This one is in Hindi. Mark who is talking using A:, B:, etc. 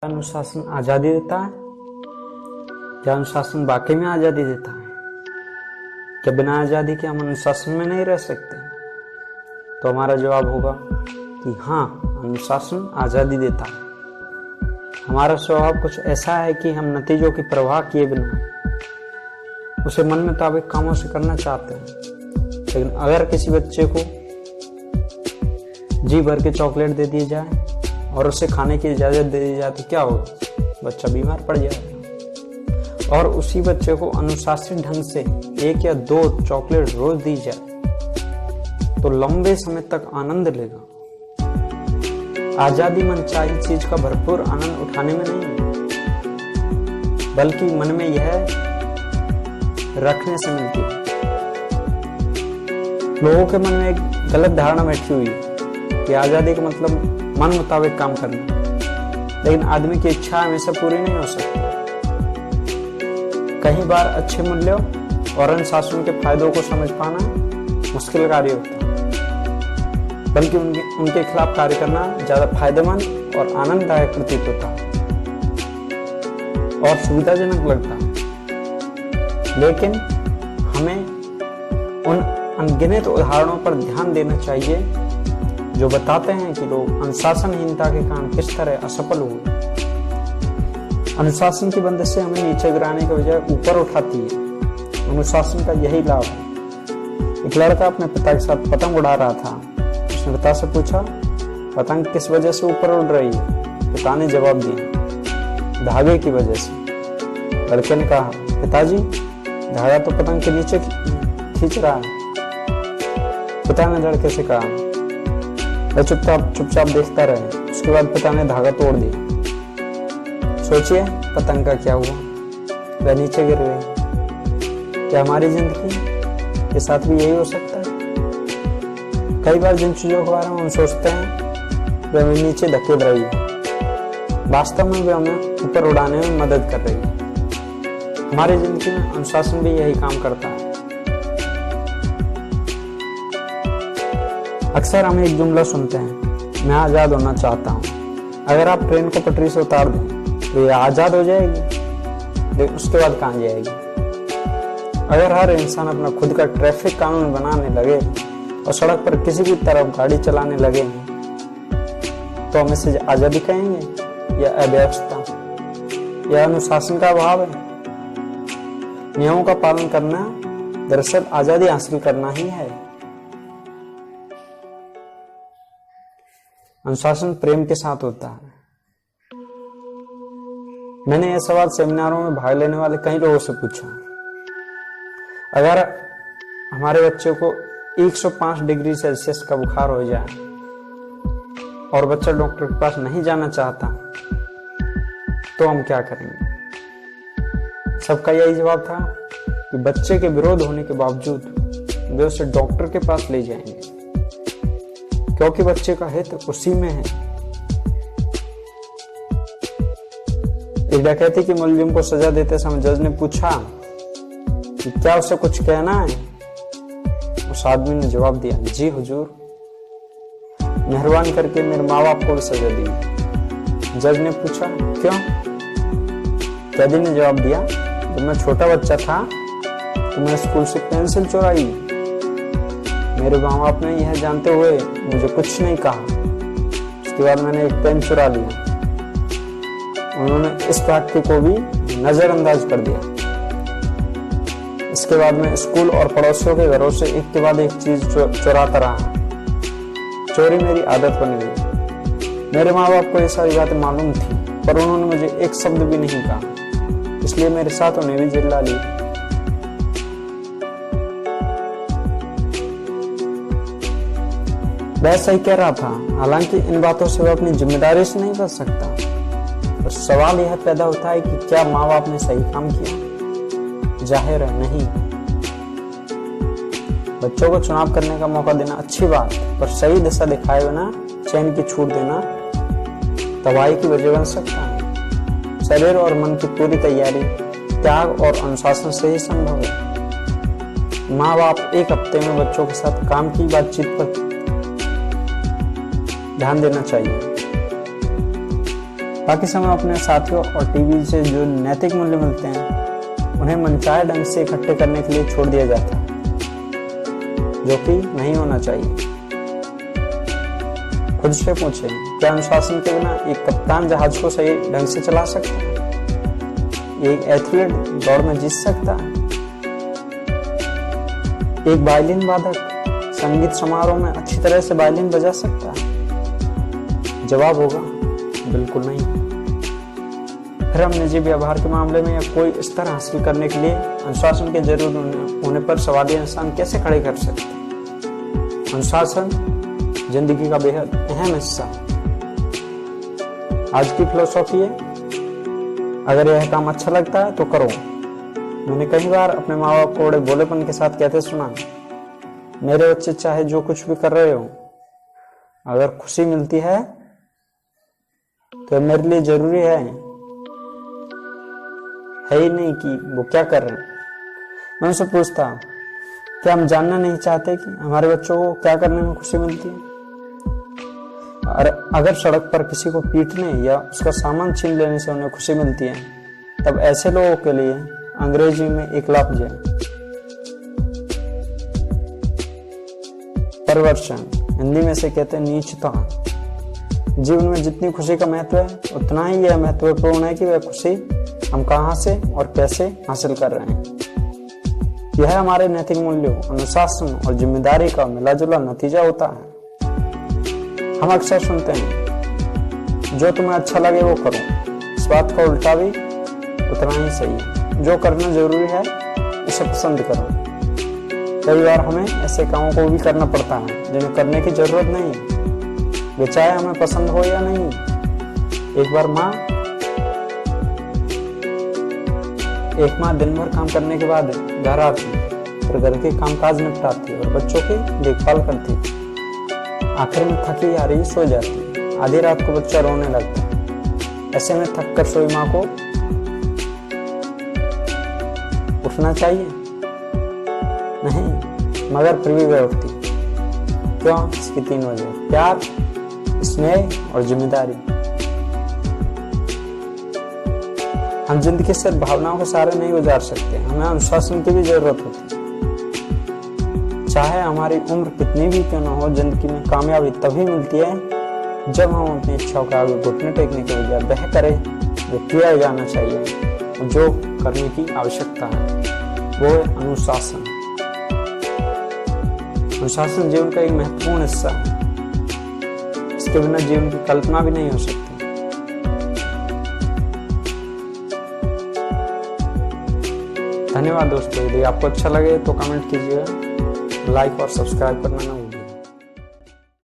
A: अनुशासन आजादी देता है? क्या अनुशासन वाकई में आजादी देता है? क्या बिना आजादी के हम अनुशासन में नहीं रह सकते? तो हमारा जवाब होगा कि हाँ, अनुशासन आजादी देता है। हमारा स्वभाव कुछ ऐसा है कि हम नतीजों की परवाह किए बिना उसे मन मुताबिक कामों से करना चाहते हैं। लेकिन अगर किसी बच्चे को जी भर के चॉकलेट दे दी जाए और उसे खाने की इजाजत दे दी जाए तो क्या होगा? बच्चा बीमार पड़ जाएगा। और उसी बच्चे को अनुशासित ढंग से 1 या 2 चॉकलेट रोज दी जाए तो लंबे समय तक आनंद लेगा। आजादी मनचाही चीज का भरपूर आनंद उठाने में नहीं, बल्कि मन में यह रखने से मिलती है। लोगों के मन में एक गलत धारणा बैठी हुई है कि आजादी का मतलब मन मुताबिक काम करना, लेकिन आदमी की इच्छा हमेशा पूरी नहीं हो सकती। कई बार अच्छे मूल्यों और अनुशासन के फायदों को समझ पाना मुश्किल कार्य होता है, बल्कि उनके खिलाफ कार्य करना ज्यादा फायदेमंद और आनंददायक प्रतीत होता है और सुविधाजनक लगता है। लेकिन हमें उन अनगिनत उदाहरणों पर ध्यान देना चाहिए जो बताते हैं कि लोग अनुशासनहीनता के कारण किस तरह असफल हुए। अनुशासन की बंदिश से हमें नीचे गिराने के बजाय ऊपर उठाती है। अनुशासन का यही लाभ है। एक लड़का अपने पिता के साथ पतंग उड़ा रहा था। उसने पिता से पूछा, पतंग किस वजह से ऊपर उड़ रही है? पिता ने जवाब दिया, धागे की वजह से। लड़के ने कहा, पिताजी, धागा तो पतंग के नीचे खींच रहा है। पिता ने लड़के से कहा, वह चुपचाप देखता रहे। उसके बाद पिता ने धागा तोड़ दिया। सोचिए पतंग का क्या हुआ? वह नीचे गिर गई। क्या हमारी जिंदगी के साथ भी यही हो सकता है? कई बार जिन चीजों के बारे में हम सोचते हैं वे हमें नीचे धकेल रही है, वास्तव में वे हमें ऊपर उड़ाने में मदद कर रही है। हमारी जिंदगी में अनुशासन भी यही काम करता है। अक्सर हम एक जुमला सुनते हैं, मैं आजाद होना चाहता हूँ। अगर आप ट्रेन को पटरी से उतार दें तो ये आजाद हो जाएगी, लेकिन उसके बाद कहाँ जाएगी? अगर हर इंसान अपना खुद का ट्रैफिक कानून बनाने लगे और सड़क पर किसी भी तरफ गाड़ी चलाने लगे तो हम इसे आजादी कहेंगे या अव्यवस्था या अनुशासन का अभाव है? नियमों का पालन करना दरअसल आजादी हासिल करना ही है। अनुशासन प्रेम के साथ होता है। मैंने यह सवाल सेमिनारों में भाग लेने वाले कई लोगों से पूछा, अगर हमारे बच्चे को 105 डिग्री सेल्सियस का बुखार हो जाए और बच्चा डॉक्टर के पास नहीं जाना चाहता तो हम क्या करेंगे? सबका यही जवाब था कि बच्चे के विरोध होने के बावजूद वे उसे डॉक्टर के पास ले जाएंगे, क्योंकि बच्चे का हित उसी में है। एक डकैती की मुलजिम को सजा देते समय जज ने पूछा कि क्या उसे कुछ कहना है? उस आदमी ने जवाब दिया, जी हुजूर, मेहरबानी करके मेरे माँ बाप को भी सजा दी। जज ने पूछा, क्यों? कैदी ने जवाब दिया, जब मैं छोटा बच्चा था तो मैं स्कूल से पेंसिल चुराई। मेरे माँ बाप ने यह जानते हुए मुझे कुछ नहीं कहा। उसके बाद मैंने एक पेन चुरा लिया। उन्होंने इस वाक्य को भी नजरअंदाज कर दिया। इसके बाद मैं स्कूल और पड़ोसियों के घरों से एक के बाद एक चीज चुराता रहा। चोरी मेरी आदत बन गई। मेरे माँ बाप को ये सारी बातें मालूम थी, पर उन्होंने मुझे एक शब्द भी नहीं कहा, इसलिए मेरे साथ उन्हें भी जिल्ला ली। वह सही कह रहा था, हालांकि इन बातों से वह अपनी जिम्मेदारी से नहीं बच सकता। तो सवाल यह पैदा होता है कि क्या माँ बाप ने सही काम किया? जाहिर है नहीं। बच्चों को चुनाव करने का मौका देना अच्छी बात, पर सही दिशा दिखाए बिना चयन की छूट देना तबाही की वजह बन सकता है। शरीर और मन की पूरी तैयारी त्याग और अनुशासन से ही संभव है। माँ बाप एक हफ्ते में बच्चों के साथ काम की बातचीत पर ध्यान देना चाहिए। बाकी समय अपने साथियों और टीवी से जो नैतिक मूल्य मिलते हैं उन्हें मनचाहे ढंग से इकट्ठे करने के लिए छोड़ दिया जाता है, जो कि नहीं होना चाहिए। खुद से पूछें, क्या अनुशासन के बिना एक कप्तान जहाज को सही ढंग से चला सकता है? एक एथलीट दौड़ में जीत सकता है? एक वायलिन वादक संगीत समारोह में अच्छी तरह से वायलिन बजा सकता है? जवाब होगा बिल्कुल नहीं। फिर हम निजी व्यवहार के मामले में या कोई स्तर हासिल करने के लिए अनुशासन के जरूर होने पर सवालिया निशान कैसे खड़े कर सकते हैं? अनुशासन जिंदगी का बेहद अहम हिस्सा। आज की फिलोसॉफी है, अगर यह काम अच्छा लगता है तो करो। मैंने कई बार अपने माँ बाप को बड़े भोलेपन के साथ कहते सुना, मेरे बच्चे चाहे जो कुछ भी कर रहे हो, अगर खुशी मिलती है तो मेरे लिए जरूरी है ही नहीं कि वो क्या कर रहे हैं। मैं उनसे पूछता, क्या हम जानना नहीं चाहते कि हमारे बच्चों को क्या करने में खुशी मिलती है? और अगर सड़क पर किसी को पीटने या उसका सामान छीन लेने से उन्हें खुशी मिलती है, तब ऐसे लोगों के लिए अंग्रेजी में एक लफ्ज है, परवर्शन, हिंदी में से कहते हैं नीचता। जीवन में जितनी खुशी का महत्व है उतना ही यह महत्वपूर्ण है कि वह खुशी हम कहां से और कैसे हासिल कर रहे हैं। यह हमारे नैतिक मूल्यों, अनुशासन और जिम्मेदारी का मिला-जुला नतीजा होता है। हम अक्सर सुनते हैं, जो तुम्हें अच्छा लगे वो करो। इस बात का उल्टा भी उतना ही सही है, जो करना जरूरी है उसे पसंद करो। कई बार हमें ऐसे कामों को भी करना पड़ता है जिन्हें करने की जरूरत नहीं है, वे चाहे हमें पसंद हो या नहीं। एक माँ दिन भर काम करने के बाद घर आती, फिर घर के कामकाज निपटाती और बच्चों की देखभाल करती। आखिर में थकी हारी सो जाती। आधी रात को बच्चा रोने लगता। ऐसे में थक कर सोई माँ को उठना चाहिए? नहीं, मगर फिर भी वह उठती। क्यों? इसकी 3 वजह: प्यार, स्नेह और जिम्मेदारी। हम जिंदगी सिर्फ भावनाओं के सहारे नहीं गुजार सकते, हमें अनुशासन की भी जरूरत होती है। चाहे हमारी उम्र कितनी भी क्यों न हो, जिंदगी में कामयाबी तभी मिलती है जब हम अपनी इच्छाओं के आगे घुटने टेकने के बजाय वह करें जो किया जाना चाहिए, जो करने की आवश्यकता है, वो है अनुशासन। अनुशासन जीवन का एक महत्वपूर्ण हिस्सा है। इसके बिना जीवन की कल्पना भी नहीं हो सकती। धन्यवाद दोस्तों। यदि आपको अच्छा लगे तो कमेंट कीजिएगा, लाइक और सब्सक्राइब करना ना भूलिए।